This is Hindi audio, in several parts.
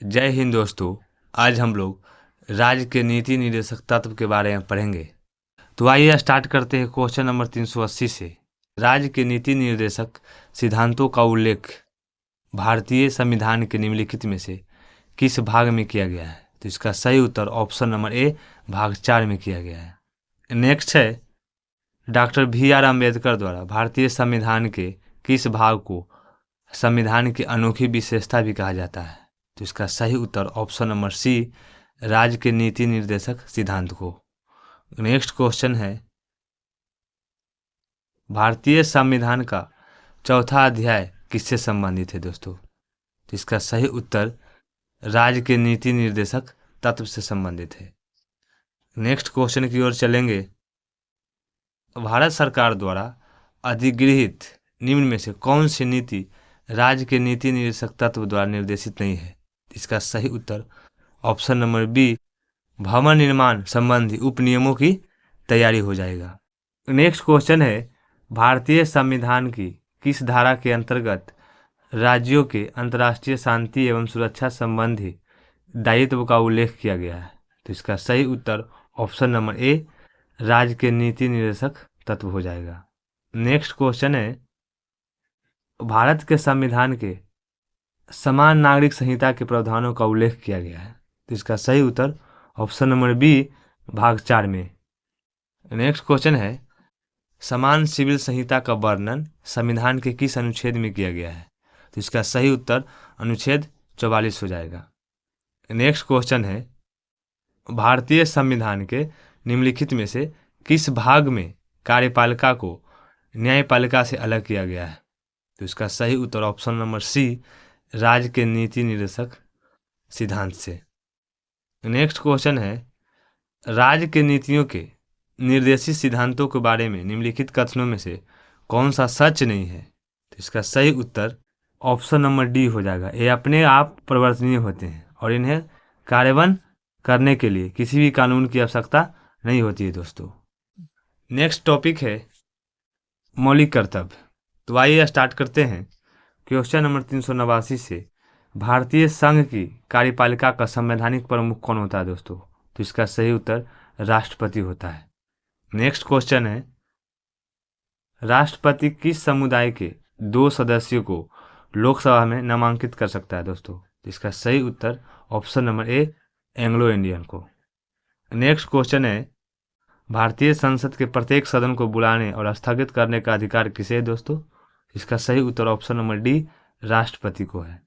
जय हिंद दोस्तों। आज हम लोग राज्य के नीति निर्देशक तत्व के बारे में पढ़ेंगे। तो आइए स्टार्ट करते हैं क्वेश्चन नंबर 380 से। राज्य के नीति निर्देशक सिद्धांतों का उल्लेख भारतीय संविधान के निम्नलिखित में से किस भाग में किया गया है? तो इसका सही उत्तर ऑप्शन नंबर ए भाग 4 में किया गया है। नेक्स्ट है, डॉक्टर BR अम्बेडकर द्वारा भारतीय संविधान के किस भाग को संविधान की अनोखी विशेषता भी कहा जाता है? तो इसका सही उत्तर ऑप्शन नंबर सी राज्य के नीति निर्देशक सिद्धांत को। नेक्स्ट क्वेश्चन है, भारतीय संविधान का चौथा अध्याय किससे संबंधित है दोस्तों? तो इसका सही उत्तर राज्य के नीति निर्देशक तत्व से संबंधित है। नेक्स्ट क्वेश्चन की ओर चलेंगे। भारत सरकार द्वारा अधिगृहित निम्न में से कौन सी नीति राज्य के नीति निर्देशक तत्व द्वारा निर्देशित नहीं है? इसका सही उत्तर ऑप्शन नंबर बी भवन निर्माण संबंधी उपनियमों की तैयारी हो जाएगा। नेक्स्ट क्वेश्चन है, भारतीय संविधान की किस धारा के अंतर्गत राज्यों के अंतर्राष्ट्रीय शांति एवं सुरक्षा संबंधी दायित्व का उल्लेख किया गया है? तो इसका सही उत्तर ऑप्शन नंबर ए राज्य के नीति निर्देशक तत्व हो जाएगा। नेक्स्ट क्वेश्चन है, भारत के संविधान के समान नागरिक संहिता के प्रावधानों का उल्लेख किया गया है? तो इसका सही उत्तर ऑप्शन नंबर बी भाग 4 में। नेक्स्ट क्वेश्चन है, समान सिविल संहिता का वर्णन संविधान के किस अनुच्छेद में किया गया है? तो इसका सही उत्तर अनुच्छेद 44 हो जाएगा। नेक्स्ट क्वेश्चन है, भारतीय संविधान के निम्नलिखित में से किस भाग में कार्यपालिका को न्यायपालिका से अलग किया गया है? तो इसका सही उत्तर ऑप्शन नंबर सी राज्य के नीति निर्देशक सिद्धांत से। नेक्स्ट क्वेश्चन है, राज्य के नीतियों के निर्देशित सिद्धांतों के बारे में निम्नलिखित कथनों में से कौन सा सच नहीं है? तो इसका सही उत्तर ऑप्शन नंबर डी हो जाएगा। ये अपने आप परिवर्तनीय होते हैं और इन्हें कार्यान्वयन करने के लिए किसी भी कानून की आवश्यकता नहीं होती है दोस्तों। नेक्स्ट टॉपिक है मौलिक कर्तव्य। तो आइए स्टार्ट करते हैं क्वेश्चन नंबर 389 से। भारतीय संघ की कार्यपालिका का संवैधानिक प्रमुख कौन होता है दोस्तों? तो इसका सही उत्तर राष्ट्रपति होता है। नेक्स्ट क्वेश्चन है, राष्ट्रपति किस समुदाय के 2 सदस्यों को लोकसभा में नामांकित कर सकता है दोस्तों? इसका सही उत्तर option number A Anglo Indian को। नेक्स्ट क्वेश्चन है, भारतीय संसद के प्रत्येक सदन को बुलाने और स्थगित करने का अधिकार किसे है दोस्तों? इसका सही उत्तर ऑप्शन नंबर डी राष्ट्रपति को है।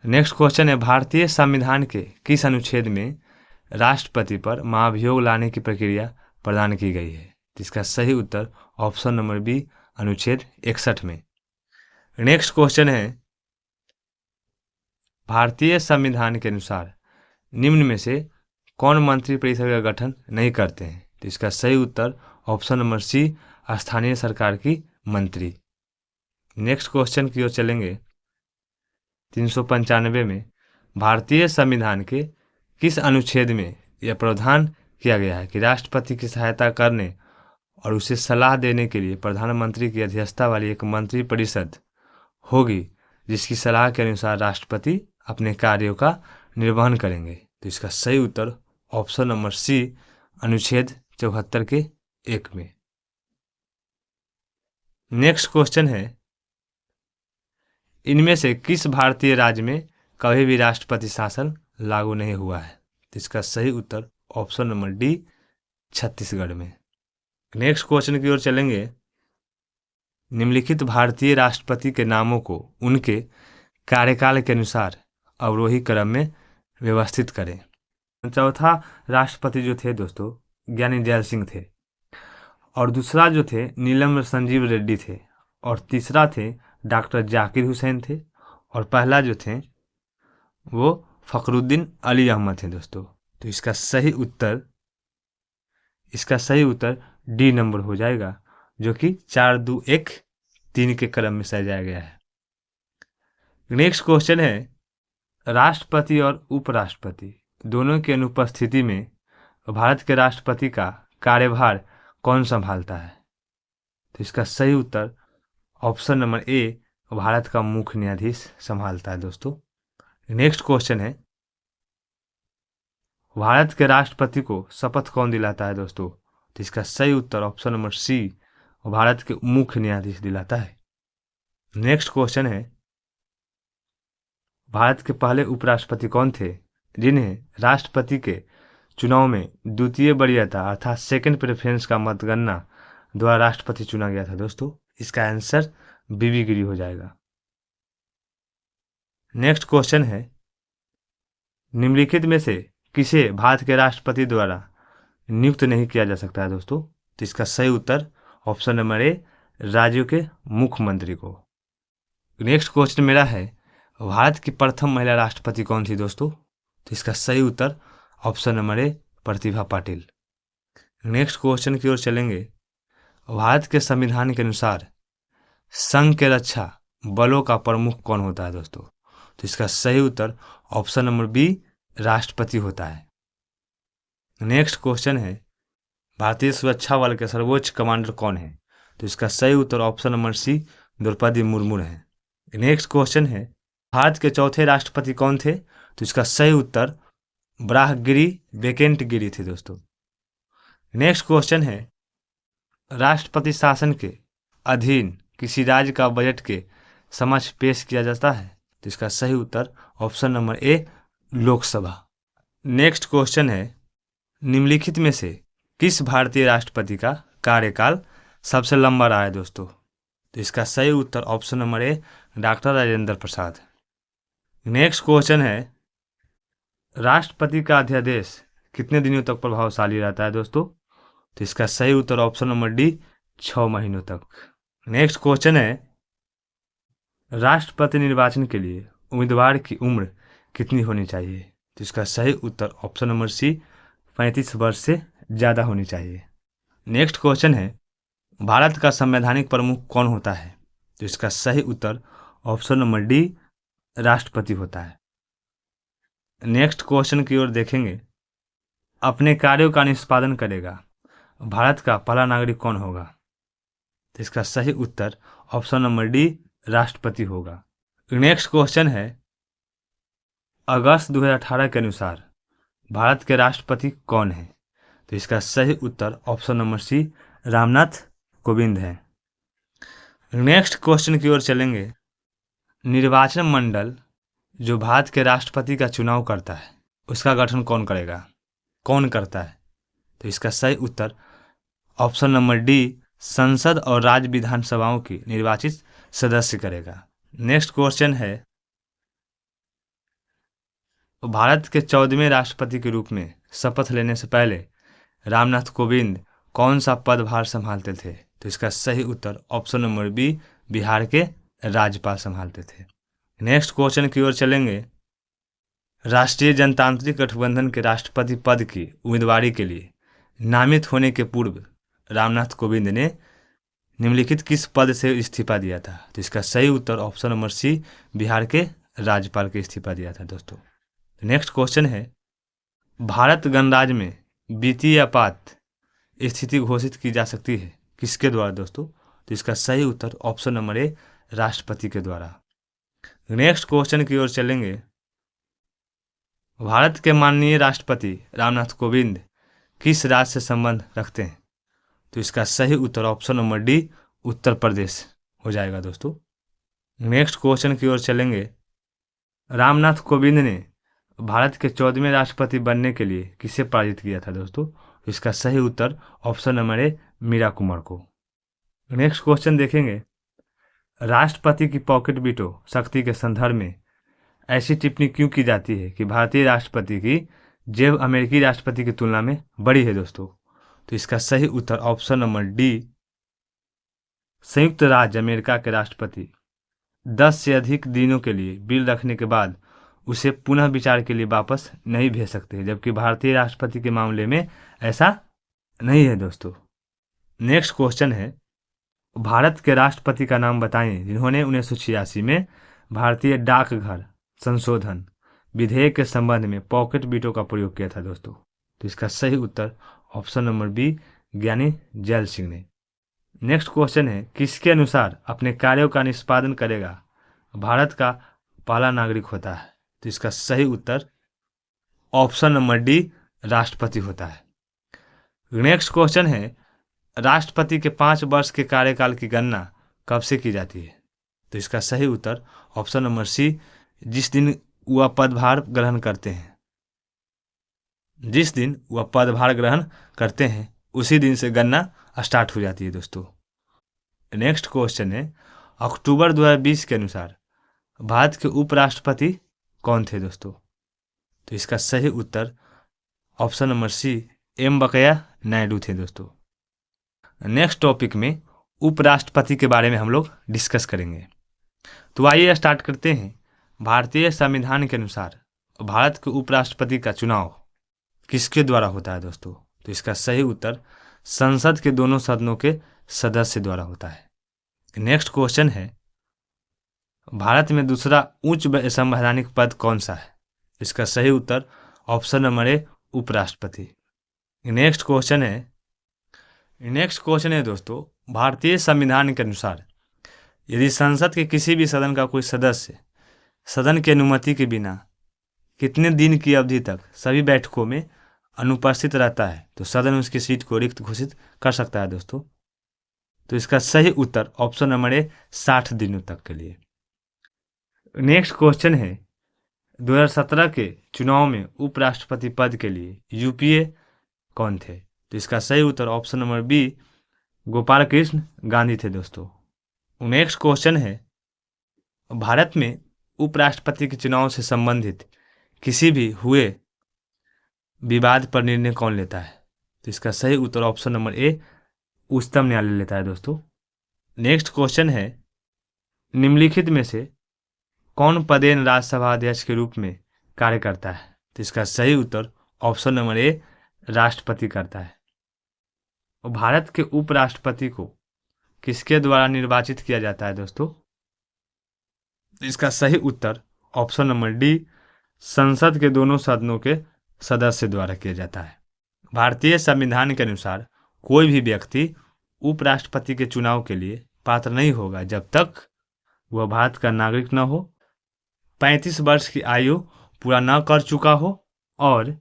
नेक्स्ट क्वेश्चन है, भारतीय संविधान के किस अनुच्छेद में राष्ट्रपति पर महाभियोग लाने की प्रक्रिया प्रदान की गई है? इसका सही उत्तर ऑप्शन नंबर बी अनुच्छेद 61 में। नेक्स्ट क्वेश्चन है, भारतीय संविधान के अनुसार निम्न में से कौन मंत्री परिषद का गठन नहीं करते हैं? तो इसका सही उत्तर ऑप्शन नंबर सी स्थानीय सरकार की मंत्री। नेक्स्ट क्वेश्चन की ओर चलेंगे। 395 में भारतीय संविधान के किस अनुच्छेद में यह प्रावधान किया गया है कि राष्ट्रपति की सहायता करने और उसे सलाह देने के लिए प्रधानमंत्री की अध्यक्षता वाली एक मंत्री परिषद होगी, जिसकी सलाह के अनुसार राष्ट्रपति अपने कार्यों का निर्वहन करेंगे? तो इसका सही उत्तर ऑप्शन नंबर सी अनुच्छेद 74 के 1 में। नेक्स्ट क्वेश्चन है, इनमें से किस भारतीय राज्य में कभी भी राष्ट्रपति शासन लागू नहीं हुआ है? तो इसका सही उत्तर ऑप्शन नंबर डी छत्तीसगढ़ में। नेक्स्ट क्वेश्चन की ओर चलेंगे। निम्नलिखित भारतीय राष्ट्रपति के नामों को उनके कार्यकाल के अनुसार अवरोही क्रम में व्यवस्थित करें। चौथा राष्ट्रपति जो थे दोस्तों ज्ञानी जैल सिंह थे, और दूसरा जो थे नीलम संजीव रेड्डी थे, और तीसरा थे डॉक्टर जाकिर हुसैन थे, और पहला जो थे वो फखरुद्दीन अली अहमद थे दोस्तों। तो इसका सही उत्तर डी नंबर हो जाएगा, जो कि 4 2 1 3 के क्रम में सजाया गया है। नेक्स्ट क्वेश्चन है, राष्ट्रपति और उपराष्ट्रपति दोनों की अनुपस्थिति में भारत के राष्ट्रपति का कार्यभार कौन संभालता है? तो इसका सही उत्तर ऑप्शन नंबर ए भारत का मुख्य न्यायाधीश संभालता है दोस्तों। नेक्स्ट क्वेश्चन है, भारत के राष्ट्रपति को शपथ कौन दिलाता है दोस्तों? तो इसका सही उत्तर ऑप्शन नंबर सी, भारत के मुख्य न्यायाधीश दिलाता है। नेक्स्ट क्वेश्चन है, भारत के पहले उपराष्ट्रपति कौन थे जिन्हें राष्ट्रपति के चुनाव में द्वितीय वरीयता अर्थात सेकंड प्रेफरेंस का मतगणना द्वारा राष्ट्रपति चुना गया था दोस्तों? इसका आंसर बीबी गिरी हो जाएगा। नेक्स्ट क्वेश्चन है, निम्नलिखित में से किसे भारत के राष्ट्रपति द्वारा नियुक्त नहीं किया जा सकता है दोस्तों? तो इसका सही उत्तर ऑप्शन नंबर ए, राज्यों के मुख्यमंत्री को। नेक्स्ट क्वेश्चन मेरा है, भारत की प्रथम महिला राष्ट्रपति कौन थी दोस्तों? तो इसका सही उत्तर option number A, Pratibha Patil. Next question की ओर चलेंगे, भारत के संविधान के अनुसार संघ के रक्षा बलों का प्रमुख कौन होता है दोस्तों? तो इसका सही उत्तर ऑप्शन नंबर बी, राष्ट्रपति होता है। नेक्स्ट क्वेश्चन है, भारतीय सुरक्षा बल के सर्वोच्च कमांडर कौन है? तो इसका सही उत्तर option number C, Draupadi Murmu है। नेक्स्ट क्वेश्चन है, भारत के चौथे राष्ट्रपति कौन थे? तो इसका सही उत्तर ब्राहगिरी बेकेंट गिरी थे दोस्तों। नेक्स्ट क्वेश्चन है, राष्ट्रपति शासन के अधीन किसी राज्य का बजट के समक्ष पेश किया जाता है? तो इसका सही उत्तर option number A, Lok Sabha. Next question है, निम्नलिखित में से किस भारतीय राष्ट्रपति का कार्यकाल सबसे लंबा रहा है दोस्तों? तो इसका सही उत्तर option number A, doctor Rajendra Prasad. Next question है, राष्ट्रपति का अध्यादेश कितने दिनों तक प्रभावशाली रहता है दोस्तों? तो इसका सही उत्तर ऑप्शन नंबर डी, 6 महीनों तक। नेक्स्ट क्वेश्चन है, राष्ट्रपति निर्वाचन के लिए उम्मीदवार की उम्र कितनी होनी चाहिए? तो इसका सही उत्तर ऑप्शन नंबर सी, 35 वर्ष से ज़्यादा होनी चाहिए। नेक्स्ट क्वेश्चन है, भारत का संवैधानिक प्रमुख कौन होता है? तो इसका सही उत्तर ऑप्शन नंबर डी, राष्ट्रपति होता है। नेक्स्ट क्वेश्चन की ओर देखेंगे, अपने कार्यों का निष्पादन करेगा भारत का पहला नागरिक कौन होगा? तो इसका सही उत्तर ऑप्शन नंबर डी, राष्ट्रपति होगा। नेक्स्ट क्वेश्चन है, अगस्त 2018 के अनुसार भारत के राष्ट्रपति कौन है? तो इसका सही उत्तर option number C, Ramnath Kovind है। नेक्स्ट क्वेश्चन की ओर चलेंगे, निर्वाचन मंडल जो भारत के राष्ट्रपति का चुनाव करता है उसका गठन कौन करेगा, कौन करता है? तो इसका सही उत्तर ऑप्शन नंबर डी, संसद और राज्य विधानसभाओं की निर्वाचित सदस्य करेगा। नेक्स्ट क्वेश्चन है, भारत के 14वें राष्ट्रपति के रूप में शपथ लेने से पहले रामनाथ कोविंद कौन सा पदभार संभालते थे? तो इसका सही उत्तर ऑप्शन नंबर बी, बिहार के राज्यपाल संभालते थे। नेक्स्ट क्वेश्चन की ओर चलेंगे, राष्ट्रीय जनतांत्रिक गठबंधन के राष्ट्रपति पद की उम्मीदवारी के लिए नामित होने के पूर्व रामनाथ कोविंद ने निम्नलिखित किस पद से इस्तीफा दिया था? तो इसका सही उत्तर ऑप्शन नंबर सी, बिहार के राज्यपाल के इस्तीफा दिया था दोस्तों। नेक्स्ट क्वेश्चन है, भारत गणराज्य में वित्तीय आपात स्थिति घोषित की जा सकती है किसके द्वारा दोस्तों? तो इसका सही उत्तर ऑप्शन नंबर ए, राष्ट्रपति के द्वारा। नेक्स्ट क्वेश्चन की ओर चलेंगे, भारत के माननीय राष्ट्रपति रामनाथ कोविंद किस राज्य से संबंध रखते हैं? तो इसका सही उत्तर option number D, Uttar Pradesh हो जाएगा दोस्तों। नेक्स्ट क्वेश्चन की ओर चलेंगे, रामनाथ कोविंद ने भारत के 14वें राष्ट्रपति बनने के लिए किसे पराजित किया था दोस्तों? इसका सही उत्तर option number A, Meira Kumar को। नेक्स्ट क्वेश्चन देखेंगे, राष्ट्रपति की पॉकेट वीटो शक्ति के संदर्भ में ऐसी टिप्पणी क्यों की जाती है कि भारतीय राष्ट्रपति की जेब अमेरिकी राष्ट्रपति की तुलना में बड़ी है दोस्तों? तो इसका सही उत्तर ऑप्शन नंबर डी, संयुक्त राज्य अमेरिका के राष्ट्रपति 10 से अधिक दिनों के लिए बिल रखने के बाद उसे पुनः विचार के लिए वापस नहीं भेज सकते, जबकि भारतीय राष्ट्रपति के मामले में ऐसा नहीं है दोस्तों। नेक्स्ट क्वेश्चन है, भारत के राष्ट्रपति का नाम बताएं जिन्होंने 1986 में भारतीय डाकघर संशोधन विधेयक के संबंध में पॉकेट वीटो का प्रयोग किया था दोस्तों? तो इसका सही उत्तर ऑप्शन नंबर बी, ज्ञानी जैल सिंह ने। नेक्स्ट क्वेश्चन है, किसके अनुसार अपने कार्यों का निष्पादन करेगा भारत का पहला नागरिक होता है? तो इसका सही उत्तर ऑप्शन नंबर डी राष्ट्रपति होता है। नेक्स्ट क्वेश्चन है, राष्ट्रपति के 5 वर्ष के कार्यकाल की गणना कब से की जाती है? तो इसका सही उत्तर ऑप्शन नंबर सी, जिस दिन वह पदभार ग्रहण करते हैं। जिस दिन वह पदभार ग्रहण करते हैं उसी दिन से गणना स्टार्ट हो जाती है दोस्तों। नेक्स्ट क्वेश्चन है, अक्टूबर 2020 के अनुसार भारत के उपराष्ट्रपति कौन थे दोस्तों? तो इसका सही उत्तर option number C, M Venkaiah Naidu थे दोस्तों। नेक्स्ट टॉपिक में उपराष्ट्रपति के बारे में हम लोग डिस्कस करेंगे। तो आइए स्टार्ट करते हैं। भारतीय संविधान के अनुसार भारत के उपराष्ट्रपति का चुनाव किसके द्वारा होता है दोस्तों? तो इसका सही उत्तर संसद के दोनों सदनों के सदस्य द्वारा होता है। नेक्स्ट क्वेश्चन है, भारत में दूसरा उच्च संवैधानिक पद कौन सा है? इसका सही उत्तर ऑप्शन नंबर ए, उपराष्ट्रपति। नेक्स्ट क्वेश्चन है दोस्तों, भारतीय संविधान के अनुसार यदि संसद के किसी भी सदन का कोई सदस्य सदन की अनुमति के बिना कितने दिन की अवधि तक सभी बैठकों में अनुपस्थित रहता है तो सदन उसकी सीट को रिक्त घोषित कर सकता है दोस्तों? तो इसका सही उत्तर ऑप्शन नंबर ए, 60 दिनों तक के लिए। नेक्स्ट क्वेश्चन है, 2017 के चुनाव में उपराष्ट्रपति पद के लिए यूपीए कौन थे? तो इसका सही उत्तर option number B, Gopal Krishna Gandhi थे दोस्तों। नेक्स्ट क्वेश्चन है, भारत में उपराष्ट्रपति के चुनाव से संबंधित किसी भी हुए विवाद पर निर्णय कौन लेता है? तो इसका सही उत्तर ऑप्शन नंबर ए, उच्चतम न्यायालय लेता है दोस्तों। नेक्स्ट क्वेश्चन है, निम्नलिखित में से कौन पदेन राज्यसभा अध्यक्ष के रूप में कार्य करता है? तो इसका सही उत्तर ऑप्शन नंबर ए, राष्ट्रपति करता है। और भारत के उपराष्ट्रपति को किसके द्वारा निर्वाचित किया जाता है दोस्तों? इसका सही उत्तर ऑप्शन नंबर डी, संसद के दोनों सदनों के सदस्य द्वारा किया जाता है। भारतीय संविधान के अनुसार कोई भी व्यक्ति उपराष्ट्रपति के चुनाव के लिए पात्र नहीं होगा जब तक वह भारत का नागरिक न हो, 35 वर्ष की आयु पूरा न कर चुका हो और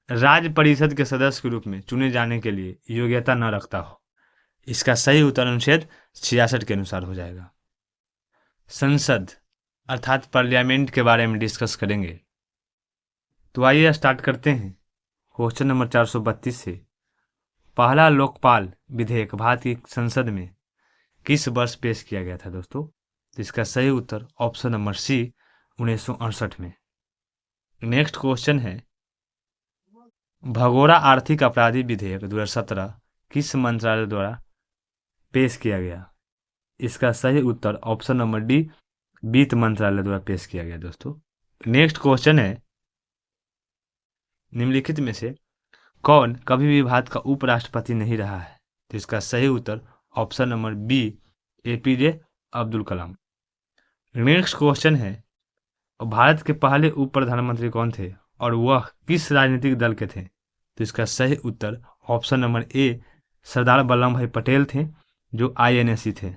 राज्य परिषद के सदस्य के रूप में चुने जाने के लिए योग्यता न रखता हो। इसका सही उत्तर अनुच्छेद 66 के अनुसार हो जाएगा। संसद अर्थात पार्लियामेंट के बारे में डिस्कस करेंगे। तो आइए स्टार्ट करते हैं क्वेश्चन नंबर 432 से। पहला लोकपाल विधेयक भारत की संसद में किस वर्ष पेश किया गया था दोस्तों? तो इसका सही उत्तर ऑप्शन नंबर सी, 1968 में। नेक्स्ट क्वेश्चन है, भगोड़ा आर्थिक अपराधी विधेयक 2017 किस मंत्रालय द्वारा पेश किया गया? इसका सही उत्तर ऑप्शन नंबर डी, वित्त मंत्रालय द्वारा पेश किया गया दोस्तों। नेक्स्ट क्वेश्चन है, निम्नलिखित में से कौन कभी भी भारत का उपराष्ट्रपति नहीं रहा है? तो इसका सही उत्तर option number B, APJ Abdul Kalam. Next question है, भारत के पहले उप प्रधानमंत्री कौन थे और वह किस राजनीतिक दल के थे? तो इसका सही उत्तर ऑप्शन नंबर ए, सरदार वल्लभ भाई पटेल थे जो आईएनएसी थे।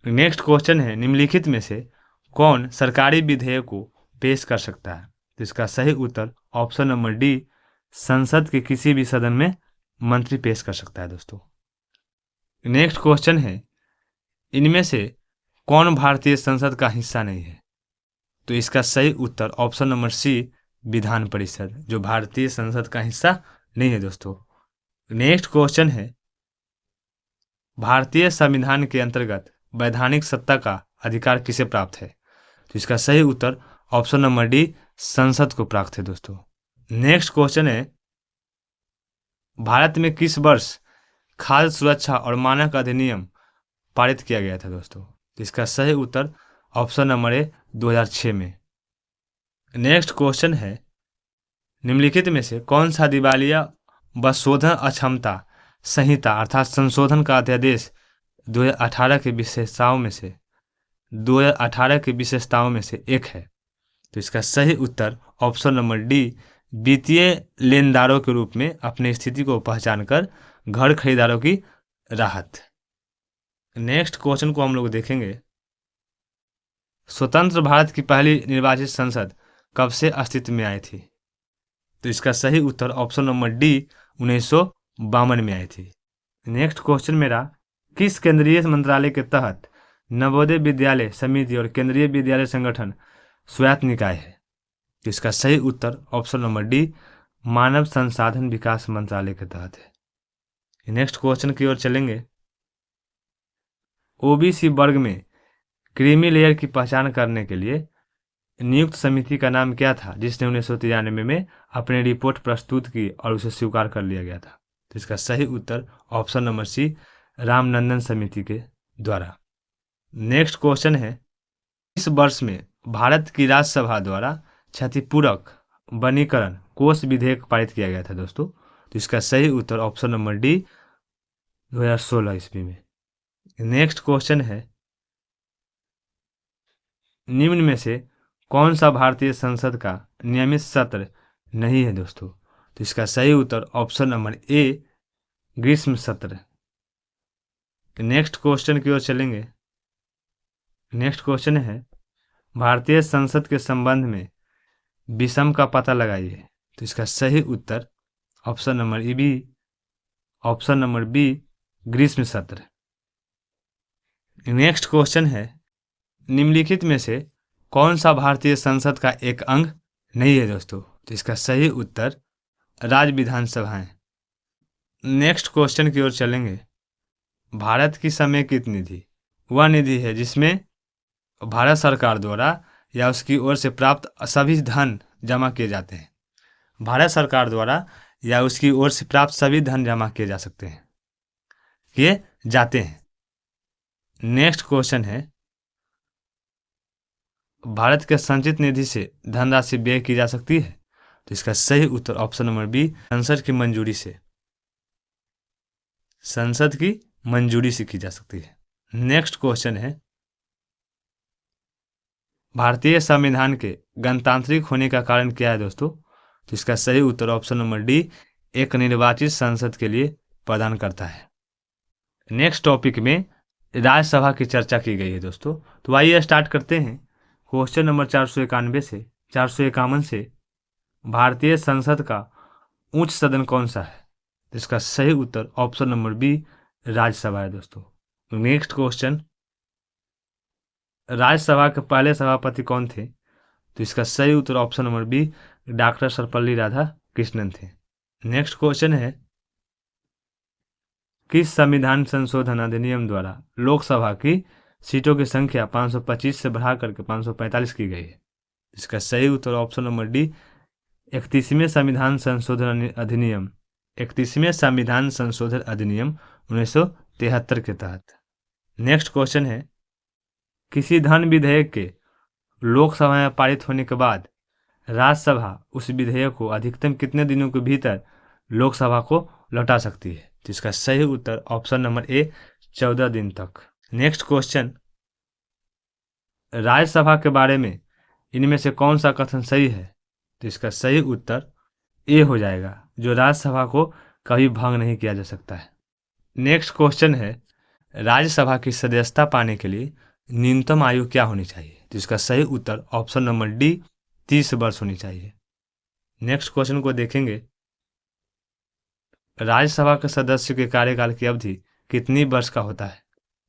नेक्स्ट क्वेश्चन है, निम्नलिखित में से कौन सरकारी विधेयक को पेश कर सकता है? तो इसका सही उत्तर ऑप्शन नंबर डी, संसद के किसी भी सदन में मंत्री पेश कर सकता है दोस्तों। नेक्स्ट क्वेश्चन है, इनमें से कौन भारतीय संसद का हिस्सा नहीं है? तो इसका सही उत्तर ऑप्शन नंबर सी, विधान परिषद, जो भारतीय संसद का हिस्सा नहीं है दोस्तों। नेक्स्ट क्वेश्चन है, भारतीय संविधान के अंतर्गत वैधानिक सत्ता का अधिकार किसे प्राप्त है? तो इसका सही उत्तर ऑप्शन नंबर डी, संसद को प्राप्त है दोस्तों। नेक्स्ट क्वेश्चन है, भारत में किस वर्ष खाद्य सुरक्षा और मानक अधिनियम पारित किया गया था दोस्तों? तो इसका सही उत्तर ऑप्शन नंबर ए, 2006 में। नेक्स्ट क्वेश्चन है, निम्नलिखित में से कौन सा दिवालिया व शोधन अक्षमता संहिता अर्थात संशोधन का अध्यादेश 2018 के विशेषताओं में से एक है? तो इसका सही उत्तर ऑप्शन नंबर डी, वित्तीय लेनदारों के रूप में अपनी स्थिति को पहचानकर घर खरीदारों की राहत। नेक्स्ट क्वेश्चन को हम लोग देखेंगे, स्वतंत्र भारत की पहली निर्वाचित संसद कब से अस्तित्व में आई थी? तो इसका सही उत्तर ऑप्शन नंबर डी 1952 में आई थी। नेक्स्ट क्वेश्चन मेरा, किस केंद्रीय मंत्रालय के तहत नवोदय विद्यालय समिति और केंद्रीय विद्यालय संगठन स्वायत्त निकाय है? तो इसका सही उत्तर ऑप्शन नंबर डी मानव संसाधन विकास मंत्रालय के तहत है। नेक्स्ट क्वेश्चन की ओर चलेंगे। ओबीसी वर्ग में क्रीमी लेयर की पहचान करने के लिए नियुक्त समिति का नाम क्या था, जिसने 1993 में अपनी रिपोर्ट प्रस्तुत की और उसे स्वीकार कर लिया गया था? तो इसका सही उत्तर ऑप्शन नंबर सी रामनंदन समिति के द्वारा। नेक्स्ट क्वेश्चन है, इस वर्ष में भारत की राज्यसभा द्वारा क्षतिपूरक वनीकरण कोष विधेयक पारित किया गया था दोस्तों। तो इसका सही उत्तर ऑप्शन नंबर डी 2016 ईस्वी में। नेक्स्ट क्वेश्चन है, निम्न में से कौन सा भारतीय संसद का नियमित सत्र नहीं है दोस्तों? तो इसका सही उत्तर ऑप्शन नंबर ए ग्रीष्म सत्र। नेक्स्ट क्वेश्चन की ओर चलेंगे। नेक्स्ट क्वेश्चन है, भारतीय संसद के संबंध में विषम का पता लगाइए। तो इसका सही उत्तर ऑप्शन नंबर बी ग्रीष्म सत्र। नेक्स्ट क्वेश्चन है, निम्नलिखित में से कौन सा भारतीय संसद का एक अंग नहीं है दोस्तों? तो इसका सही उत्तर राज्य विधानसभाएं। नेक्स्ट क्वेश्चन की ओर चलेंगे। भारत की समेकित निधि वह निधि है जिसमें भारत सरकार द्वारा या उसकी ओर से प्राप्त सभी धन जमा किए जाते हैं। भारत सरकार द्वारा या उसकी ओर से प्राप्त सभी धन जमा किए जाते हैं। नेक्स्ट क्वेश्चन है, भारत के संचित निधि से धनराशि व्यय की जा सकती है? तो इसका सही उत्तर ऑप्शन नंबर बी संसद की मंजूरी से की जा सकती है। नेक्स्ट क्वेश्चन है, भारतीय संविधान के गणतांत्रिक होने का कारण क्या है दोस्तों? तो इसका सही उत्तर ऑप्शन नंबर डी एक निर्वाचित संसद के लिए प्रदान करता है। नेक्स्ट टॉपिक में राज्यसभा की चर्चा की गई है दोस्तों। तो आइए स्टार्ट करते हैं। क्वेश्चन नंबर 451 से भारतीय संसद का उच्च सदन कौन सा है? इसका सही उत्तर ऑप्शन नंबर बी राज्यसभा है दोस्तों। नेक्स्ट क्वेश्चन, राज्यसभा के पहले सभापति कौन थे? तो इसका सही उत्तर option number B doctor Sarvepalli Radhakrishnan थे। नेक्स्ट क्वेश्चन है, किस संविधान संशोधन अधिनियम द्वारा लोकसभा की सीटों की संख्या 525 से बढ़ा करके 545 की गई है? इसका सही उत्तर ऑप्शन नंबर डी 31वें संविधान संशोधन अधिनियम 1973 के तहत। नेक्स्ट क्वेश्चन है, किसी धन विधेयक के लोकसभा में पारित होने के बाद राज्यसभा उस विधेयक को अधिकतम कितने दिनों के भीतर लोकसभा को लौटा सकती है? तो इसका सही उत्तर ऑप्शन नंबर ए 14 दिन तक। नेक्स्ट क्वेश्चन, राज्यसभा के बारे में इनमें से कौन सा कथन सही है? तो इसका सही उत्तर ए हो जाएगा, जो राज्यसभा को कभी भंग नहीं किया जा सकता है। नेक्स्ट क्वेश्चन है, राज्यसभा की सदस्यता पाने के लिए न्यूनतम आयु क्या होनी चाहिए? तो इसका सही उत्तर ऑप्शन नंबर डी 30 वर्ष होनी चाहिए। नेक्स्ट क्वेश्चन को देखेंगे, राज्यसभा के सदस्य के कार्यकाल की अवधि कितनी वर्ष का होता है?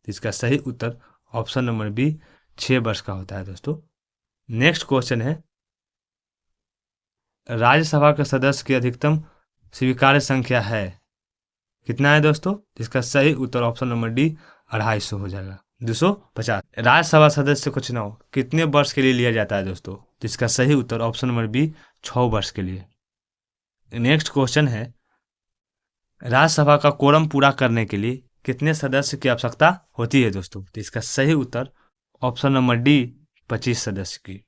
तो इसका सही उत्तर ऑप्शन नंबर बी 6 वर्ष का होता है दोस्तों। नेक्स्ट क्वेश्चन है, राज्यसभा के सदस्य की अधिकतम स्वीकार्य संख्या है कितना है दोस्तों? इसका सही उत्तर ऑप्शन नंबर डी 250 हो जाएगा, 250। राज्यसभा सदस्य का चुनाव कितने वर्ष के लिए लिया जाता है दोस्तों? इसका सही उत्तर ऑप्शन नंबर बी 6 वर्ष के लिए। नेक्स्ट क्वेश्चन है, राज्यसभा का कोरम पूरा करने के लिए कितने सदस्य की आवश्यकता होती है दोस्तों? तो इसका सही उत्तर ऑप्शन नंबर डी 25 सदस्य की।